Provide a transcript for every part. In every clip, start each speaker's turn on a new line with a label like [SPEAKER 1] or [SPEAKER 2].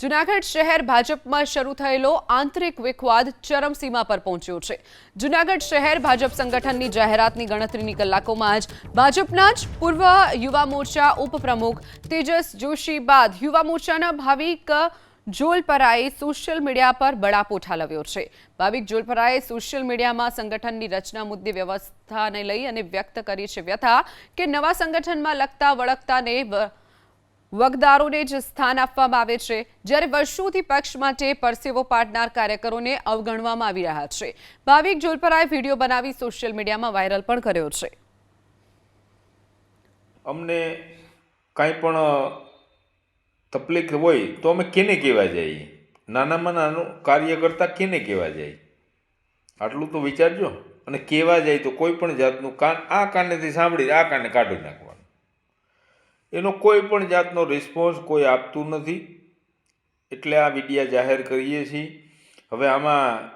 [SPEAKER 1] જૂનાગઢ શહેર ભાજપમાં શરૂ થયેલો આંતરિક વિખવાદ ચરમસીમા પર પહોંચ્યો છે। જૂનાગઢ શહેર ભાજપ સંગઠનની જાહેરાતની ગણતરીની કલાકોમાં જ ભાજપના જ પૂર્વ યુવા મોરચા ઉપપ્રમુખ તેજસ જોશી બાદ યુવા મોરચાના ભાવિક જોલપરાએ સોશિયલ મીડિયા પર બળાપો ઠાલવ્યો છે। ભાવિક જોલપરાએ સોશિયલ મીડિયામાં સંગઠનની રચના મુદ્દે વ્યવસ્થાને લઈ અને વ્યક્ત કરી છે વ્યથા કે નવા સંગઠનમાં લગતા વળગતાને વગદારોને જ સ્થાન આપવામાં આવે છે, જ્યારે વર્ષોથી પક્ષ માટે પરસેવો પાડનાર કાર્યકરોને અવગણવામાં આવી રહ્યા છે। ભાવિક જોલપરાએ વિડીયો બનાવી સોશિયલ મીડિયામાં વાયરલ પણ કર્યો છે।
[SPEAKER 2] અમને કાંઈ પણ તકલીફ હોય તો અમે કેને કહેવા જઈએ? નાનામાં નાનું કાર્યકર્તા કેને કહેવા જાય? આટલું તો વિચારજો। અને કહેવા જાય તો કોઈ પણ જાતનું કાન આ કાનેથી સાંભળી આ કાને કાઢી નાખવાનું, એનો કોઈ પણ જાતનો રિસ્પોન્સ કોઈ આપતું નથી, એટલે આ વિડીયા જાહેર કરીએ છીએ। હવે આમાં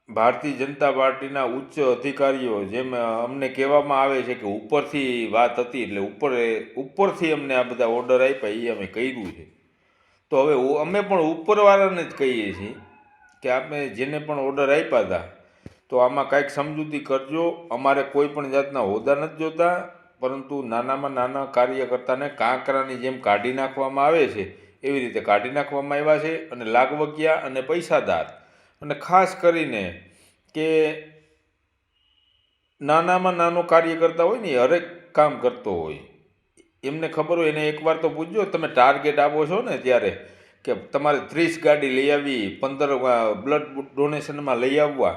[SPEAKER 2] ભારતીય જનતા પાર્ટીના ઉચ્ચ અધિકારીઓ જેમ અમને કહેવામાં આવે છે કે ઉપરથી વાત હતી એટલે ઉપરથી અમને આ બધા ઓર્ડર આપ્યા એ અમે કર્યું છે, તો હવે અમે પણ ઉપરવાળાને જ કહીએ છીએ કે આપણે જેને પણ ઓર્ડર આપ્યા હતા તો આમાં કાંઈક સમજૂતી કરજો। અમારે કોઈ પણ જાતના હોદ્દા નથી જોતા, પરંતુ નાનામાં નાના કાર્યકર્તાને કાંકરાની જેમ કાઢી નાખવામાં આવે છે એવી રીતે કાઢી નાખવામાં આવ્યા છે। અને લાગવગિયા અને પૈસાદાર અને ખાસ કરીને કે નાનામાં નાનો કાર્યકર્તા હોય ને, હરેક કામ કરતો હોય, એમને ખબર હોય, એને એકવાર તો પૂછજો તમે ટાર્ગેટ આપો છો ને ત્યારે કે તમારે 30 ગાડી લઈ આવી, 15 બ્લડ ડોનેશનમાં લઈ આવવા,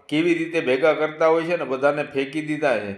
[SPEAKER 2] કેવી રીતે ભેગા કરતા હોય છે ને બધાને ફેંકી દીધા છે।